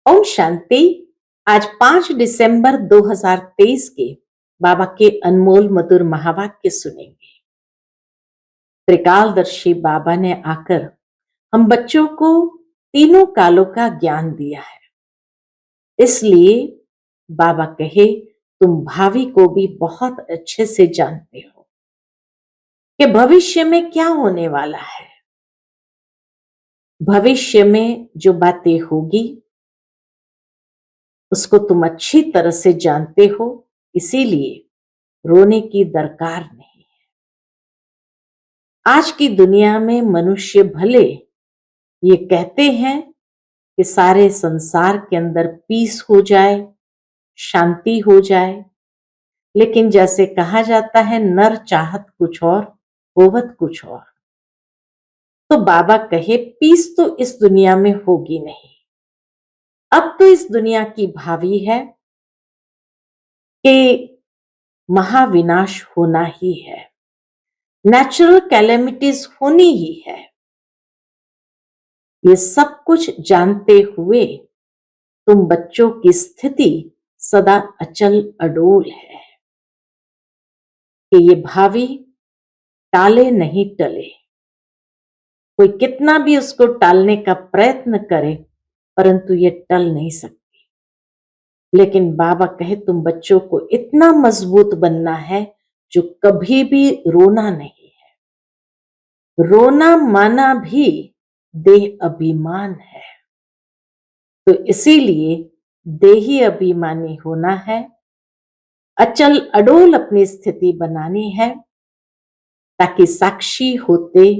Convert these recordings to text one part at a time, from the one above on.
ओम शांति। आज 5 दिसंबर 2023 के बाबा के अनमोल मधुर महावाक्य सुनेंगे। त्रिकालदर्शी बाबा ने आकर हम बच्चों को तीनों कालों का ज्ञान दिया है। इसलिए बाबा कहे तुम भावी को भी बहुत अच्छे से जानते हो कि भविष्य में क्या होने वाला है। भविष्य में जो बातें होगी उसको तुम अच्छी तरह से जानते हो, इसीलिए रोने की दरकार नहीं है। आज की दुनिया में मनुष्य भले ये कहते हैं कि सारे संसार के अंदर पीस हो जाए, शांति हो जाए, लेकिन जैसे कहा जाता है नर चाहत कुछ और होवत कुछ और। तो बाबा कहे पीस तो इस दुनिया में होगी नहीं। अब तो इस दुनिया की भावी है कि महाविनाश होना ही है, नेचुरल कैलेमिटीज होनी ही है। ये सब कुछ जानते हुए तुम बच्चों की स्थिति सदा अचल अडोल है कि ये भावी टाले नहीं टले। कोई कितना भी उसको टालने का प्रयत्न करे परंतु ये टल नहीं सकती। लेकिन बाबा कहे तुम बच्चों को इतना मजबूत बनना है जो कभी भी रोना नहीं है। रोना माना भी देह अभिमान है, तो इसीलिए देही अभिमानी होना है, अचल अडोल अपनी स्थिति बनानी है ताकि साक्षी होते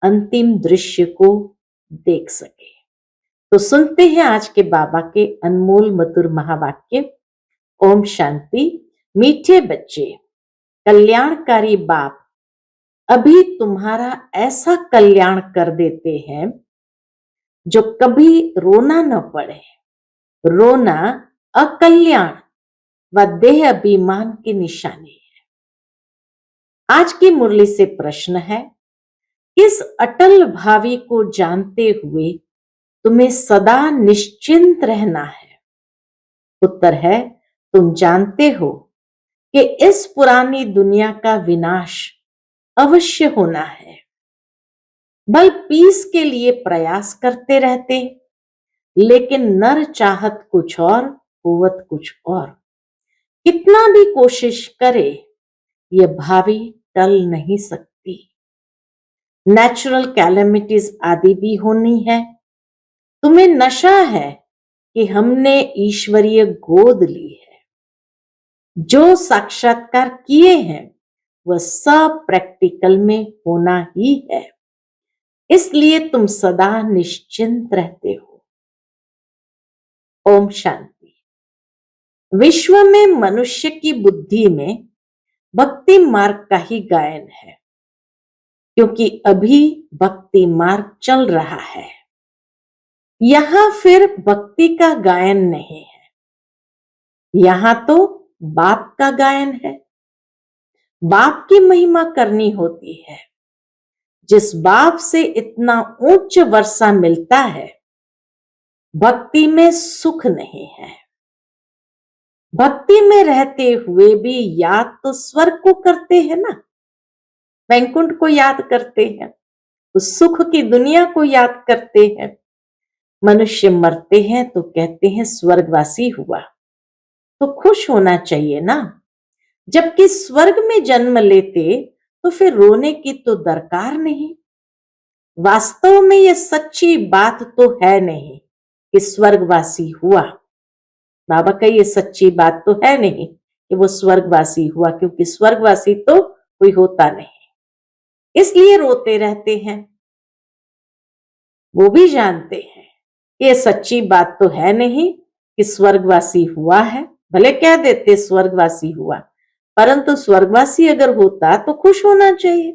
अंतिम दृश्य को देख सके। तो सुनते हैं आज के बाबा के अनमोल मधुर महावाक्य। ओम शांति। मीठे बच्चे, कल्याणकारी बाप अभी तुम्हारा ऐसा कल्याण कर देते हैं जो कभी रोना न पड़े। रोना अकल्याण व देह अभिमान की निशानी है। आज की मुरली से प्रश्न है, इस अटल भावी को जानते हुए तुम्हें सदा निश्चिंत रहना है। उत्तर है, तुम जानते हो कि इस पुरानी दुनिया का विनाश अवश्य होना है। बल पीस के लिए प्रयास करते रहते, लेकिन नर चाहत कुछ और कुवत कुछ और। कितना भी कोशिश करे यह भावी टल नहीं सकती। नेचुरल कैलेमिटीज आदि भी होनी है। तुम्हें नशा है कि हमने ईश्वरीय गोद ली है। जो साक्षात्कार किए हैं वह सब प्रैक्टिकल में होना ही है, इसलिए तुम सदा निश्चिंत रहते हो। ओम शांति। विश्व में मनुष्य की बुद्धि में भक्ति मार्ग का ही गायन है, क्योंकि अभी भक्ति मार्ग चल रहा है। यहां फिर भक्ति का गायन नहीं है, यहां तो बाप का गायन है। बाप की महिमा करनी होती है। जिस बाप से इतना उच्च वर्षा मिलता है, भक्ति में सुख नहीं है। भक्ति में रहते हुए भी याद तो स्वर्ग को करते हैं ना, वैकुंठ को याद करते हैं, उस सुख की दुनिया को याद करते हैं। मनुष्य मरते हैं तो कहते हैं स्वर्गवासी हुआ, तो खुश होना चाहिए ना। जबकि स्वर्ग में जन्म लेते तो फिर रोने की तो दरकार नहीं। वास्तव में यह सच्ची बात तो है नहीं कि स्वर्गवासी हुआ। बाबा का ये सच्ची बात तो है नहीं कि वो स्वर्गवासी हुआ, क्योंकि स्वर्गवासी तो कोई होता नहीं। इसलिए रोते रहते हैं। वो भी जानते हैं कि ये सच्ची बात तो है नहीं कि स्वर्गवासी हुआ है। भले कह देते स्वर्गवासी हुआ, परंतु स्वर्गवासी अगर होता तो खुश होना चाहिए।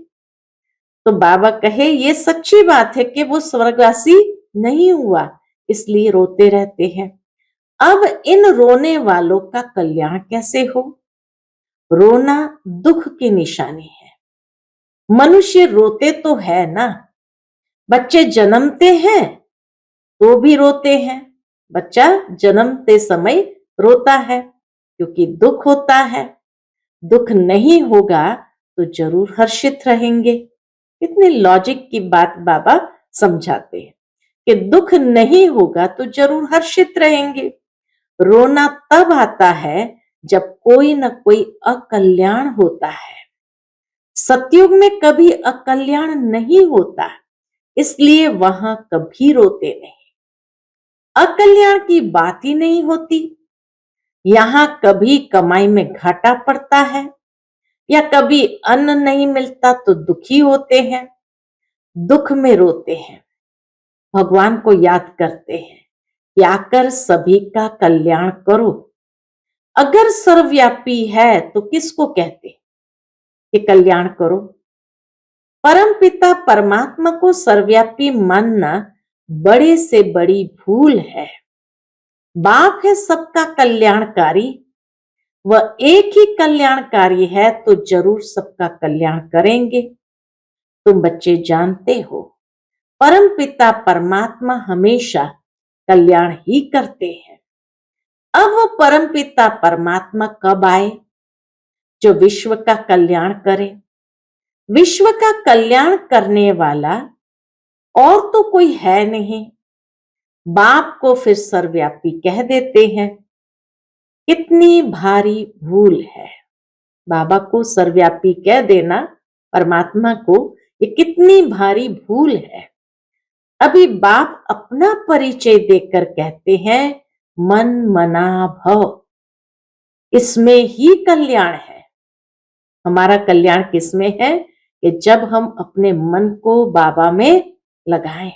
तो बाबा कहे ये सच्ची बात है कि वो स्वर्गवासी नहीं हुआ, इसलिए रोते रहते हैं। अब इन रोने वालों का कल्याण कैसे हो? रोना दुख की निशानी है। मनुष्य रोते तो है ना। बच्चे जन्मते हैं तो भी रोते हैं, बच्चा जन्मते समय रोता है क्योंकि दुख होता है। दुख नहीं होगा तो जरूर हर्षित रहेंगे। इतनी लॉजिक की बात बाबा समझाते हैं कि दुख नहीं होगा तो जरूर हर्षित रहेंगे। रोना तब आता है जब कोई न कोई अकल्याण होता है। सतयुग में कभी अकल्याण नहीं होता, इसलिए वहां कभी रोते नहीं। अकल्याण की बात ही नहीं होती। यहां कभी कमाई में घाटा पड़ता है या कभी अन्न नहीं मिलता तो दुखी होते हैं, दुख में रोते हैं, भगवान को याद करते हैं कि आकर सभी का कल्याण करो। अगर सर्वव्यापी है तो किसको कहते कि कल्याण करो? परम पिता परमात्मा को सर्वव्यापी मानना बड़े से बड़ी भूल है। बाप है सबका कल्याणकारी, वह एक ही कल्याणकारी है तो जरूर सबका कल्याण करेंगे। तुम बच्चे जानते हो परम पिता परमात्मा हमेशा कल्याण ही करते हैं। अब वह परम पिता परमात्मा कब आए जो विश्व का कल्याण करे? विश्व का कल्याण करने वाला और तो कोई है नहीं। बाप को फिर सर्वव्यापी कह देते हैं। कितनी भारी भूल है। बाबा को सर्वव्यापी कह देना परमात्मा को, ये कितनी भारी भूल है। अभी बाप अपना परिचय देकर कहते हैं मन मना भव, इसमें ही कल्याण है। हमारा कल्याण किसमें है कि जब हम अपने मन को बाबा में लगाएं।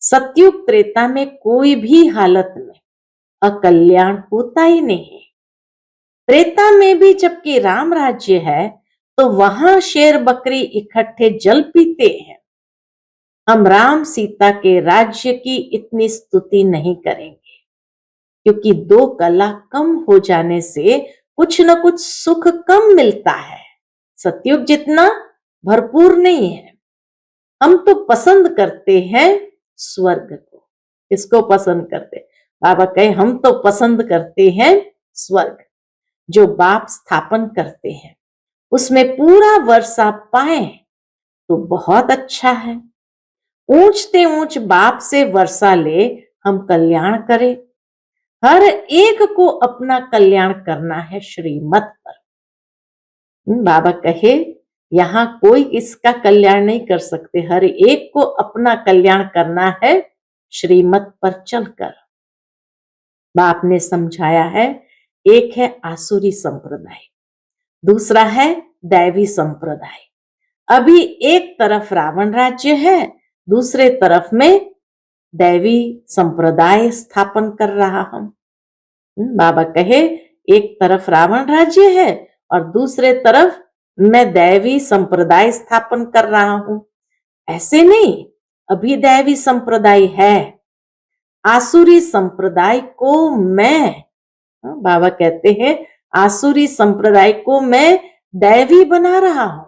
सतयुग त्रेता में कोई भी हालत में अकल्याण होता ही नहीं। त्रेता में भी जबकि राम राज्य है तो वहां शेर बकरी इकट्ठे जल पीते हैं। हम राम सीता के राज्य की इतनी स्तुति नहीं करेंगे क्योंकि दो कला कम हो जाने से कुछ न कुछ सुख कम मिलता है। सतयुग जितना भरपूर नहीं है। हम तो पसंद करते हैं स्वर्ग को। इसको पसंद करते? बाबा कहे हम तो पसंद करते हैं स्वर्ग जो बाप स्थापन करते हैं, उसमें पूरा वर्षा पाए तो बहुत अच्छा है। ऊंचते ऊंच बाप से वर्षा ले हम कल्याण करें। हर एक को अपना कल्याण करना है श्रीमत पर। बाबा कहे यहां कोई इसका कल्याण नहीं कर सकते, हर एक को अपना कल्याण करना है श्रीमत पर चलकर। बाप ने समझाया है, एक है आसुरी संप्रदाय, दूसरा है दैवी संप्रदाय। अभी एक तरफ रावण राज्य है, दूसरे तरफ में दैवी संप्रदाय स्थापन कर रहा हम। बाबा कहे एक तरफ रावण राज्य है और दूसरे तरफ मैं दैवी संप्रदाय स्थापन कर रहा हूं। ऐसे नहीं, अभी दैवी संप्रदाय है, आसुरी संप्रदाय को मैं, बाबा कहते हैं आसुरी संप्रदाय को मैं दैवी बना रहा हूं।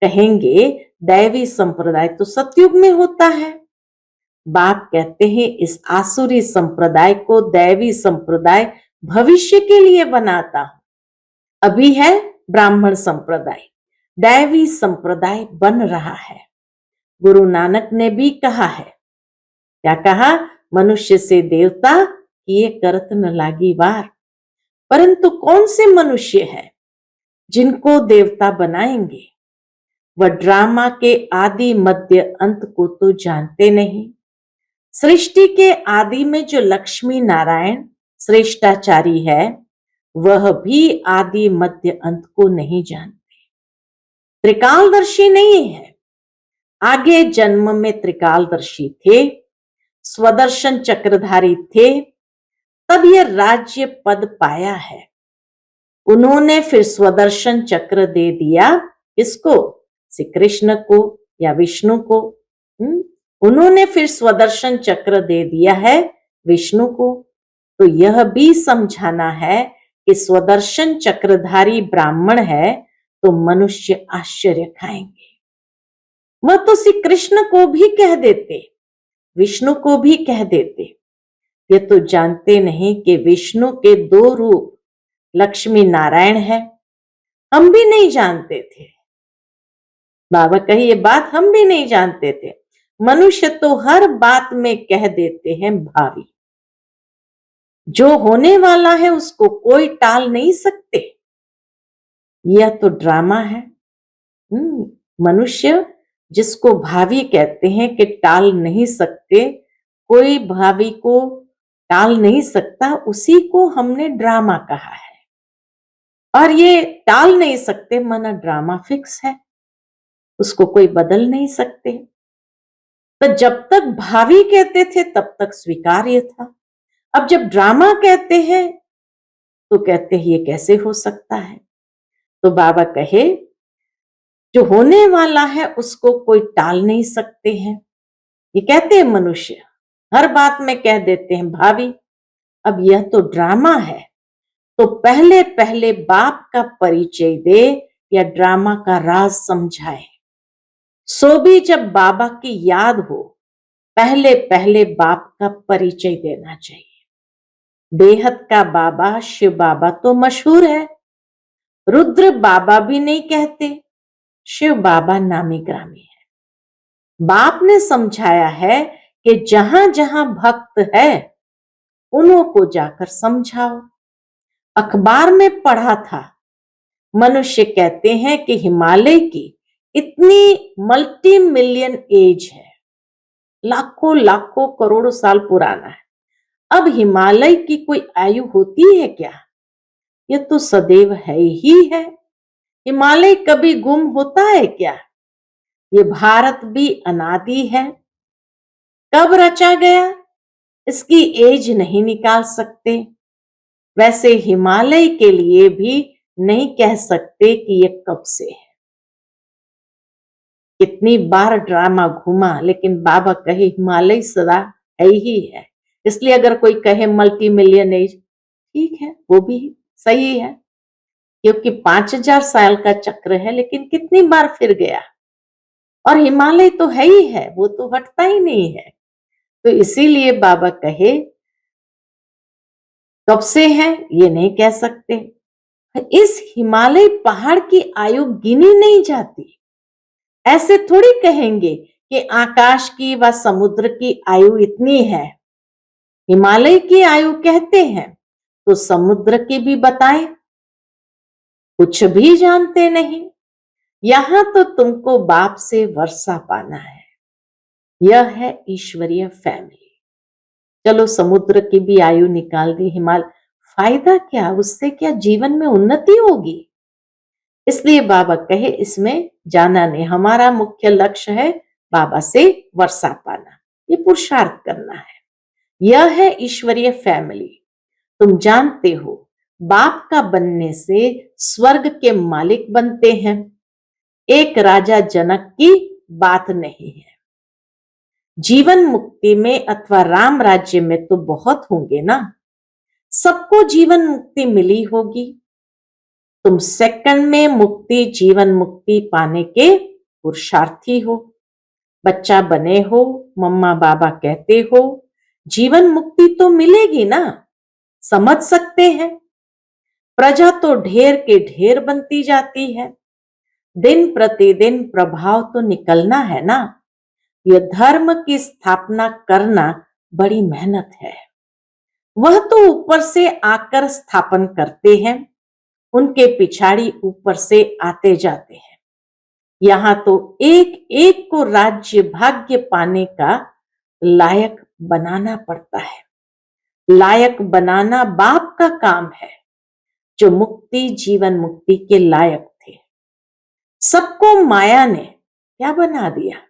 कहेंगे दैवी संप्रदाय तो सतयुग में होता है। बाप कहते हैं इस आसुरी संप्रदाय को दैवी संप्रदाय भविष्य के लिए बनाता हूं। अभी है ब्राह्मण संप्रदाय, दैवी संप्रदाय बन रहा है। गुरु नानक ने भी कहा है, क्या कहा? मनुष्य से देवता किए करत न लागी वार। परंतु कौन से मनुष्य है जिनको देवता बनाएंगे? वह ड्रामा के आदि मध्य अंत को तो जानते नहीं। सृष्टि के आदि में जो लक्ष्मी नारायण श्रेष्ठाचारी है वह भी आदि मध्य अंत को नहीं जानते, त्रिकालदर्शी नहीं है। आगे जन्म में त्रिकालदर्शी थे, स्वदर्शन चक्रधारी थे, तब यह राज्य पद पाया है। उन्होंने फिर स्वदर्शन चक्र दे दिया किसको? श्री कृष्ण को या विष्णु को। उन्होंने फिर स्वदर्शन चक्र दे दिया है विष्णु को। तो यह भी समझाना है कि स्वदर्शन चक्रधारी ब्राह्मण है तो मनुष्य आश्चर्य खाएंगे। वह तो श्री कृष्ण को भी कह देते, विष्णु को भी कह देते, ये तो जानते नहीं कि विष्णु के 2 रूप लक्ष्मी नारायण है। हम भी नहीं जानते थे। बाबा कही ये बात हम भी नहीं जानते थे। मनुष्य तो हर बात में कह देते हैं भावी। जो होने वाला है उसको कोई टाल नहीं सकते। यह तो ड्रामा है। मनुष्य जिसको भावी कहते हैं कि टाल नहीं सकते, कोई भावी को टाल नहीं सकता, उसी को हमने ड्रामा कहा है। और ये टाल नहीं सकते माना ड्रामा फिक्स है, उसको कोई बदल नहीं सकते। तो जब तक भावी कहते थे तब तक स्वीकार्य था। अब जब ड्रामा कहते हैं तो कहते हैं ये कैसे हो सकता है। तो बाबा कहे जो होने वाला है उसको कोई टाल नहीं सकते हैं। ये कहते हैं मनुष्य हर बात में कह देते हैं भावी। अब यह तो ड्रामा है, तो पहले पहले बाप का परिचय दे या ड्रामा का राज समझाए। सो भी जब बाबा की याद हो, पहले पहले बाप का परिचय देना चाहिए। बेहद का बाबा शिव बाबा तो मशहूर है, रुद्र बाबा भी नहीं कहते, शिव बाबा नामी ग्रामी है। बाप ने समझाया है कि जहां जहां भक्त है उन्हों को जाकर समझाओ। अखबार में पढ़ा था, मनुष्य कहते हैं कि हिमालय की इतनी मल्टी मिलियन एज है, लाखों लाखों करोड़ों साल पुराना है। अब हिमालय की कोई आयु होती है क्या? यह तो सदैव है ही है। हिमालय कभी गुम होता है क्या? ये भारत भी अनादि है। कब रचा गया इसकी एज नहीं निकाल सकते। वैसे हिमालय के लिए भी नहीं कह सकते कि ये कब से है। कितनी बार ड्रामा घूमा, लेकिन बाबा कहे हिमालय सदा है ही है। इसलिए अगर कोई कहे मल्टी मिलियन एज, ठीक है, वो भी सही है, क्योंकि 5000 साल का चक्र है, लेकिन कितनी बार फिर गया। और हिमालय तो है ही है, वो तो हटता ही नहीं है। तो इसीलिए बाबा कहे कब से है ये नहीं कह सकते। इस हिमालय पहाड़ की आयु गिनी नहीं जाती। ऐसे थोड़ी कहेंगे कि आकाश की व समुद्र की आयु इतनी है। हिमालय की आयु कहते हैं तो समुद्र की भी बताएं। कुछ भी जानते नहीं। यहां तो तुमको बाप से वर्षा पाना है। यह है ईश्वरीय फैमिली। चलो समुद्र की भी आयु निकाल दी, हिमालय, फायदा क्या? उससे क्या जीवन में उन्नति होगी? इसलिए बाबा कहे इसमें जाना नहीं। हमारा मुख्य लक्ष्य है बाबा से वर्षा पाना, ये पुरुषार्थ करना है। यह है ईश्वरीय फैमिली। तुम जानते हो बाप का बनने से स्वर्ग के मालिक बनते हैं। एक राजा जनक की बात नहीं है। जीवन मुक्ति में अथवा राम राज्य में तो बहुत होंगे ना। सबको जीवन मुक्ति मिली होगी। तुम सेकंड में मुक्ति, जीवन मुक्ति पाने के पुरुषार्थी हो। बच्चा बने हो, मम्मा बाबा कहते हो, जीवन मुक्ति तो मिलेगी ना, समझ सकते हैं। प्रजा तो ढेर के ढेर बनती जाती है। दिन प्रतिदिन प्रभाव तो निकलना है ना। यह धर्म की स्थापना करना बड़ी मेहनत है। वह तो ऊपर से आकर स्थापन करते हैं, उनके पिछाड़ी ऊपर से आते जाते हैं। यहां तो एक एक को राज्य भाग्य पाने का लायक बनाना पड़ता है। लायक बनाना बाप का काम है, जो मुक्ति जीवन मुक्ति के लायक थे। सबको माया ने क्या बना दिया?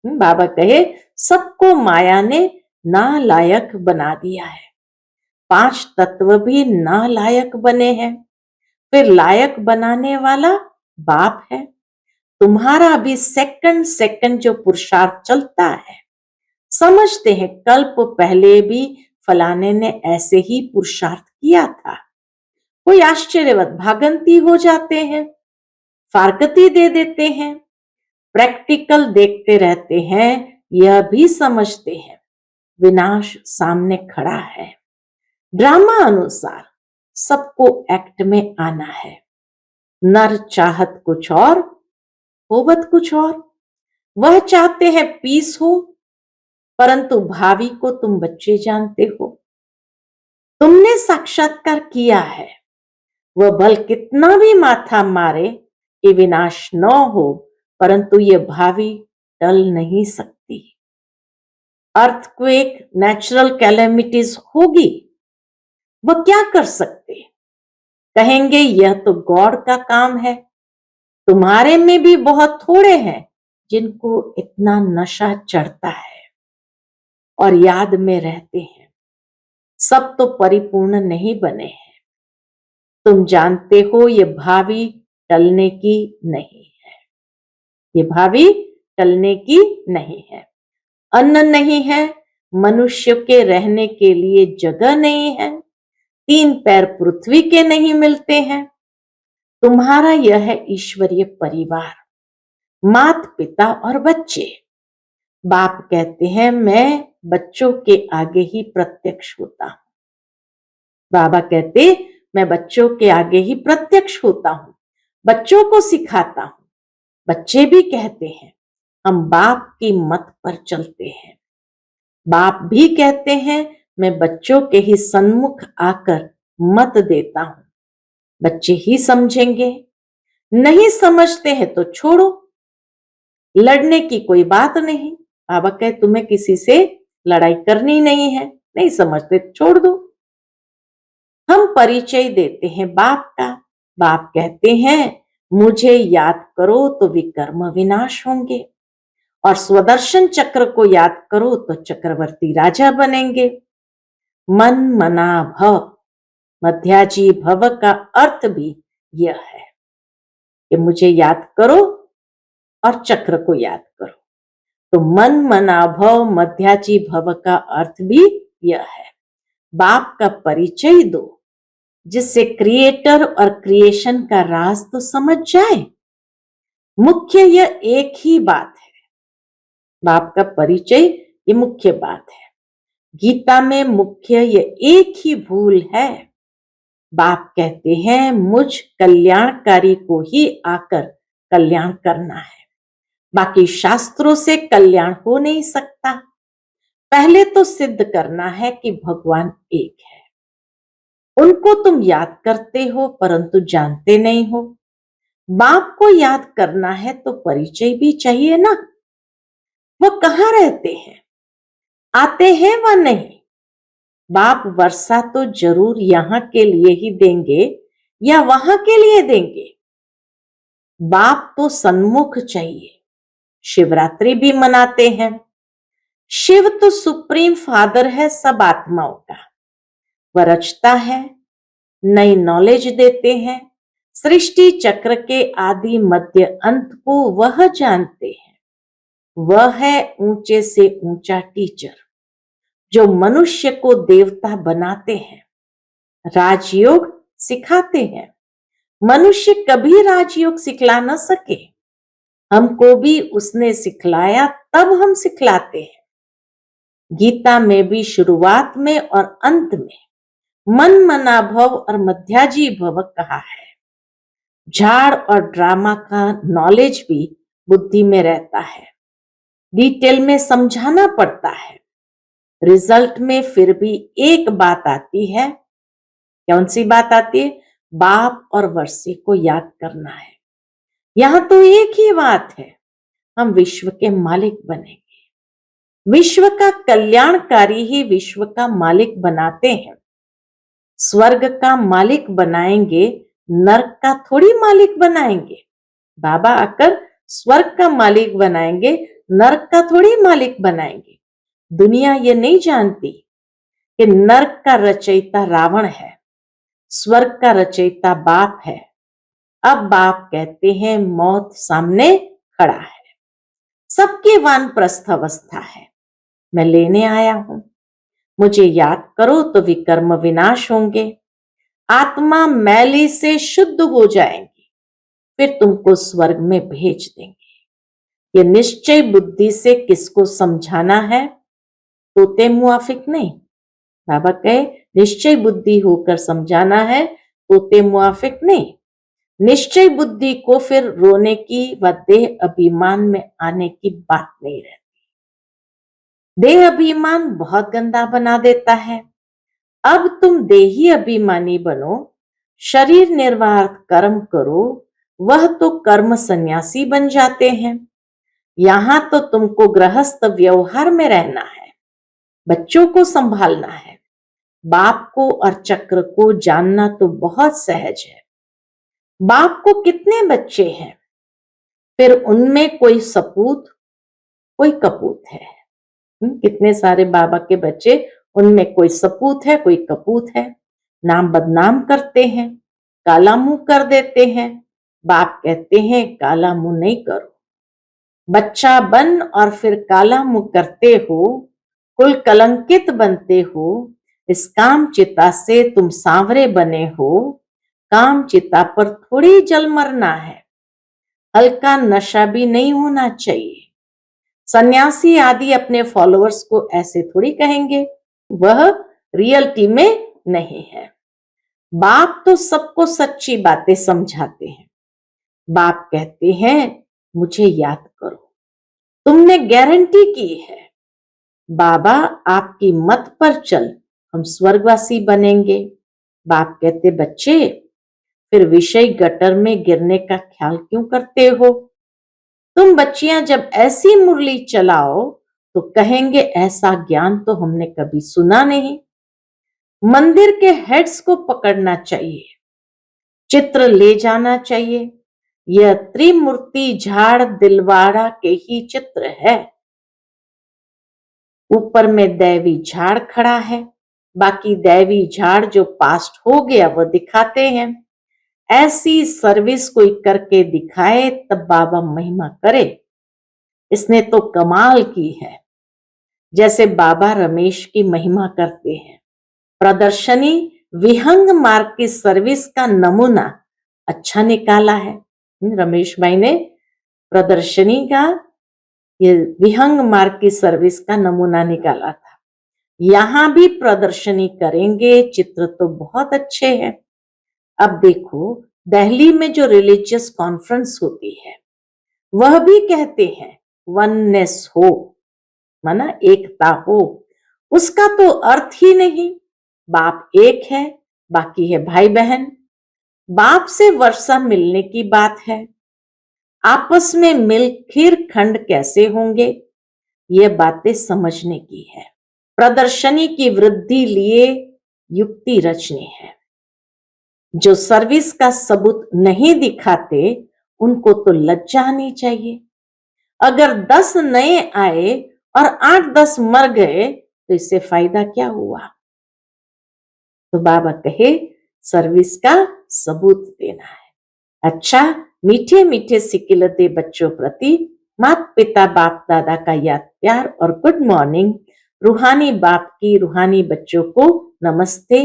बाबा कहे सबको माया ने नालायक बना दिया है। 5 तत्व भी नालायक बने हैं, फिर लायक बनाने वाला बाप है। तुम्हारा भी सेकंड सेकंड जो पुरुषार्थ चलता है, समझते हैं कल्प पहले भी फलाने ने ऐसे ही पुरुषार्थ किया था। कोई आश्चर्यवत भागंती हो जाते हैं, फारकती दे देते हैं, प्रैक्टिकल देखते रहते हैं, यह भी समझते हैं विनाश सामने खड़ा है। ड्रामा अनुसार सबको एक्ट में आना है। नर चाहत कुछ और, होवत कुछ और। वह चाहते हैं पीस हो, परंतु भावी को तुम बच्चे जानते हो। तुमने साक्षात्कार किया है। वह बल कितना भी माथा मारे कि विनाश न हो, परंतु ये भावी टल नहीं सकती। अर्थक्वेक, नेचुरल कैलेमिटीज होगी, वह क्या कर सकते? कहेंगे यह तो गॉड का काम है। तुम्हारे में भी बहुत थोड़े हैं जिनको इतना नशा चढ़ता है और याद में रहते हैं। सब तो परिपूर्ण नहीं बने हैं। तुम जानते हो ये भावी टलने की नहीं है। ये भावी टलने की नहीं है। अन्न नहीं है, मनुष्य के रहने के लिए जगह नहीं है, 3 पैर पृथ्वी के नहीं मिलते हैं। तुम्हारा यह है ईश्वरीय परिवार, माता पिता और बच्चे। बाप कहते हैं मैं बच्चों के आगे ही प्रत्यक्ष होता हूं। बाबा कहते मैं बच्चों के आगे ही प्रत्यक्ष होता हूं, बच्चों को सिखाता हूं। बच्चे भी कहते हैं हम बाप की मत पर चलते हैं। बाप भी कहते हैं मैं बच्चों के ही सन्मुख आकर मत देता हूं, बच्चे ही समझेंगे। नहीं समझते हैं तो छोड़ो, लड़ने की कोई बात नहीं। बाबा कहे तुम्हें किसी से लड़ाई करनी नहीं है, नहीं समझते छोड़ दो। हम परिचय देते हैं बाप का। बाप कहते हैं मुझे याद करो तो विकर्म विनाश होंगे, और स्वदर्शन चक्र को याद करो तो चक्रवर्ती राजा बनेंगे। मन मना भव, मध्याजी भव का अर्थ भी यह है कि मुझे याद करो और चक्र को याद करो। तो मन मना भव मध्याजी भव का अर्थ भी यह है। बाप का परिचय दो जिससे क्रिएटर और क्रिएशन का राज तो समझ जाए। मुख्य यह एक ही बात है, बाप का परिचय ये मुख्य बात है। गीता में मुख्य यह एक ही भूल है। बाप कहते हैं मुझ कल्याणकारी को ही आकर कल्याण करना है, बाकी शास्त्रों से कल्याण हो नहीं सकता। पहले तो सिद्ध करना है कि भगवान एक है। उनको तुम याद करते हो परंतु जानते नहीं हो। बाप को याद करना है तो परिचय भी चाहिए ना। वह कहाँ रहते हैं, आते हैं व नहीं। बाप वर्षा तो जरूर यहां के लिए ही देंगे या वहां के लिए देंगे। बाप तो सन्मुख चाहिए। शिवरात्रि भी मनाते हैं। शिव तो सुप्रीम फादर है सब आत्माओं का। वह रचता है, नई नॉलेज देते हैं। सृष्टि चक्र के आदि मध्य अंत को वह जानते हैं। वह है ऊंचे से ऊंचा टीचर जो मनुष्य को देवता बनाते हैं, राजयोग सिखाते हैं। मनुष्य कभी राजयोग सिखला न सके, हमको भी उसने सिखलाया तब हम सिखलाते हैं। गीता में भी शुरुआत में और अंत में मन मना भव और मध्याजी भव कहा है। झाड़ और ड्रामा का नॉलेज भी बुद्धि में रहता है, डिटेल में समझाना पड़ता है। रिजल्ट में फिर भी एक बात आती है। कौन सी बात आती है? बाप और वर्षी को याद करना है। यहां तो एक ही बात है, हम विश्व के मालिक बनेंगे। विश्व का कल्याणकारी ही विश्व का मालिक बनाते हैं। स्वर्ग का मालिक बनाएंगे, नरक का थोड़ी मालिक बनाएंगे। बाबा आकर स्वर्ग का मालिक बनाएंगे, नरक का थोड़ी मालिक बनाएंगे। दुनिया ये नहीं जानती कि नरक का रचयिता रावण है, स्वर्ग का रचयिता बाप है। अब बाप कहते हैं मौत सामने खड़ा है, सबकी वानप्रस्थ अवस्था है, मैं लेने आया हूं। मुझे याद करो तो विकर्म विनाश होंगे। आत्मा मैली से शुद्ध हो जाएंगी, फिर तुमको स्वर्ग में भेज देंगे। ये निश्चय बुद्धि से किसको समझाना है? तोते मुआफिक नहीं। बाबा कहे निश्चय बुद्धि होकर समझाना है, तोते मुआफिक नहीं। निश्चय बुद्धि को फिर रोने की व देह अभिमान में आने की बात नहीं रहती। देह अभिमान बहुत गंदा बना देता है। अब तुम देही अभिमानी बनो, शरीर निर्वाह कर्म करो, वह तो कर्म सन्यासी बन जाते हैं। यहां तो तुमको गृहस्थ व्यवहार में रहना है, बच्चों को संभालना है। बाप को और चक्र को जानना तो बहुत सहज है। बाप को कितने बच्चे हैं, फिर उनमें कोई सपूत कोई कपूत है। कितने सारे बाबा के बच्चे, उनमें कोई सपूत है कोई कपूत है। नाम बदनाम करते हैं, काला मुंह कर देते हैं। बाप कहते हैं काला मुंह नहीं करो। बच्चा बन और फिर काला मुंह करते हो, कुल कलंकित बनते हो। इस काम चिता से तुम सांवरे बने हो। काम चिता पर थोड़ी जल मरना है, हल्का नशा भी नहीं होना चाहिए। सन्यासी आदि अपने फॉलोअर्स को ऐसे थोड़ी कहेंगे, वह रियलिटी में नहीं है। बाप तो सबको सच्ची बातें समझाते हैं। बाप कहते हैं मुझे याद करो, तुमने गारंटी की है। बाबा आपकी मत पर चल, हम स्वर्गवासी बनेंगे। बाप कहते बच्चे फिर विषय गटर में गिरने का ख्याल क्यों करते हो? तुम बच्चियां जब ऐसी मुरली चलाओ तो कहेंगे ऐसा ज्ञान तो हमने कभी सुना नहीं। मंदिर के हेड्स को पकड़ना चाहिए, चित्र ले जाना चाहिए। यह त्रिमूर्ति झाड़ दिलवाड़ा के ही चित्र है। ऊपर में दैवी झाड़ खड़ा है, बाकी दैवी झाड़ जो पास्ट हो गया वह दिखाते हैं। ऐसी सर्विस कोई करके दिखाए तब बाबा महिमा करे। इसने तो कमाल की है। जैसे बाबा रमेश की महिमा करते हैं। प्रदर्शनी विहंग मार्ग की सर्विस का नमूना अच्छा निकाला है। रमेश भाई ने प्रदर्शनी का ये विहंग मार्ग की सर्विस का नमूना निकाला था। यहां भी प्रदर्शनी करेंगे, चित्र तो बहुत अच्छे हैं। अब देखो दिल्ली में जो रिलीजियस कॉन्फ्रेंस होती है, वह भी कहते हैं वननेस हो, माना एकता हो। उसका तो अर्थ ही नहीं। बाप एक है, बाकी है भाई बहन। बाप से वर्षा मिलने की बात है। आपस में मिल खीर खंड कैसे होंगे, ये बातें समझने की है। प्रदर्शनी की वृद्धि लिए युक्ति रचनी है। जो सर्विस का सबूत नहीं दिखाते उनको तो लज्जा आनी चाहिए। अगर 10 नए आए और 8-10 मर गए तो इससे फायदा क्या हुआ? तो बाबा कहे सर्विस का सबूत देना है। अच्छा, मीठे मीठे सिकिलते बच्चों प्रति माता पिता बाप दादा का याद प्यार और गुड मॉर्निंग। रूहानी बाप की रूहानी बच्चों को नमस्ते।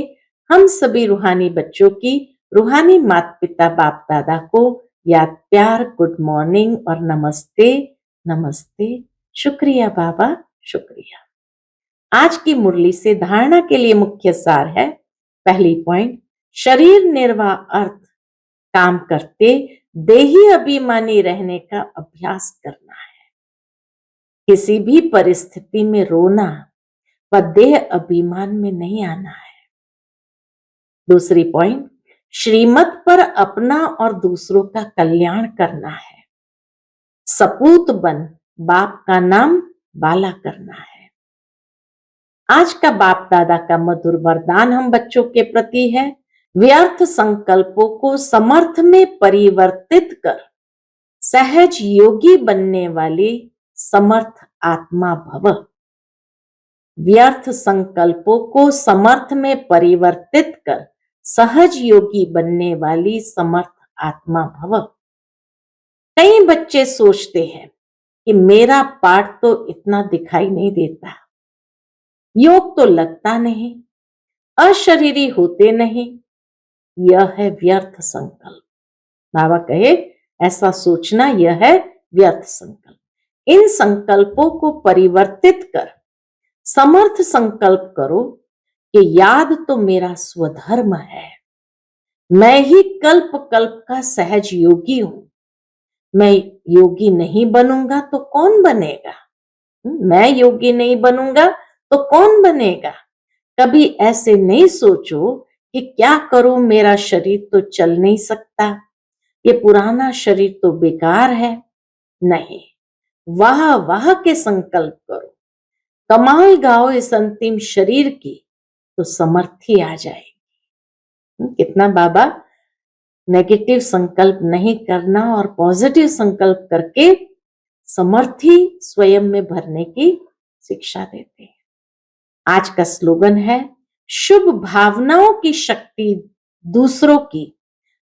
हम सभी रूहानी बच्चों की रूहानी माता पिता बाप दादा को याद प्यार, गुड मॉर्निंग और नमस्ते। नमस्ते। शुक्रिया बाबा, शुक्रिया। आज की मुरली से धारणा के लिए मुख्य सार है। पहली पॉइंट, शरीर निर्वाह अर्थ काम करते देही अभिमानी रहने का अभ्यास करना है। किसी भी परिस्थिति में रोना व देह अभिमान में नहीं आना है। दूसरी पॉइंट, श्रीमत पर अपना और दूसरों का कल्याण करना है। सपूत बन बाप का नाम बाला करना है। आज का बाप दादा का मधुर वरदान हम बच्चों के प्रति है, व्यर्थ संकल्पों को समर्थ में परिवर्तित कर सहज योगी बनने वाली समर्थ आत्मा भव। व्यर्थ संकल्पों को समर्थ में परिवर्तित कर सहज योगी बनने वाली समर्थ आत्मा भव। कई बच्चे सोचते हैं कि मेरा पाठ तो इतना दिखाई नहीं देता, योग तो लगता नहीं, अशरीरी होते नहीं। यह है व्यर्थ संकल्प। बाबा कहे ऐसा सोचना यह है व्यर्थ संकल्प। इन संकल्पों को परिवर्तित कर समर्थ संकल्प करो कि याद तो मेरा स्वधर्म है, मैं ही कल्प कल्प का सहज योगी हूं। मैं योगी नहीं बनूंगा तो कौन बनेगा? मैं योगी नहीं बनूंगा तो कौन बनेगा? कभी ऐसे नहीं सोचो कि क्या करूं, मेरा शरीर तो चल नहीं सकता, ये पुराना शरीर तो बेकार है। नहीं, वाह वाह के संकल्प करो, कमाल गाओ इस अंतिम शरीर की, तो समर्थी आ जाएगी। कितना बाबा नेगेटिव संकल्प नहीं करना और पॉजिटिव संकल्प करके समर्थी स्वयं में भरने की शिक्षा देते हैं। आज का स्लोगन है, शुभ भावनाओं की शक्ति दूसरों की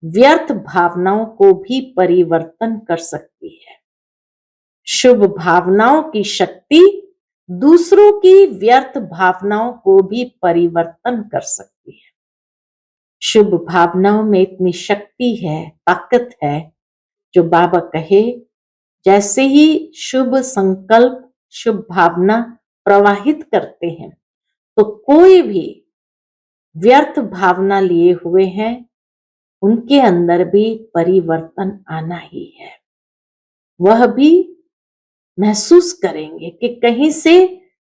व्यर्थ भावनाओं को भी परिवर्तन कर सकती है। शुभ भावनाओं की शक्ति दूसरों की व्यर्थ भावनाओं को भी परिवर्तन कर सकती है। शुभ भावनाओं में इतनी शक्ति है, ताकत है, जो बाबा कहे जैसे ही शुभ संकल्प, शुभ भावना प्रवाहित करते हैं तो कोई भी व्यर्थ भावना लिए हुए हैं, उनके अंदर भी परिवर्तन आना ही है। वह भी महसूस करेंगे कि कहीं से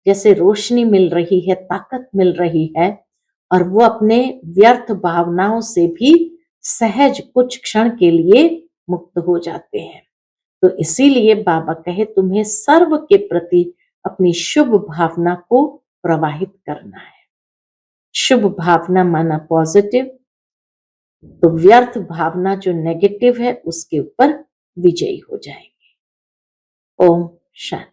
जैसे रोशनी मिल रही है, ताकत मिल रही है, और वो अपने व्यर्थ भावनाओं से भी सहज कुछ क्षण के लिए मुक्त हो जाते हैं। तो इसीलिए बाबा कहे तुम्हें सर्व के प्रति अपनी शुभ भावना को प्रवाहित करना है। शुभ भावना माना पॉजिटिव, तो व्यर्थ भावना जो नेगेटिव है उसके ऊपर विजयी हो जाएंगे। ओम शांति।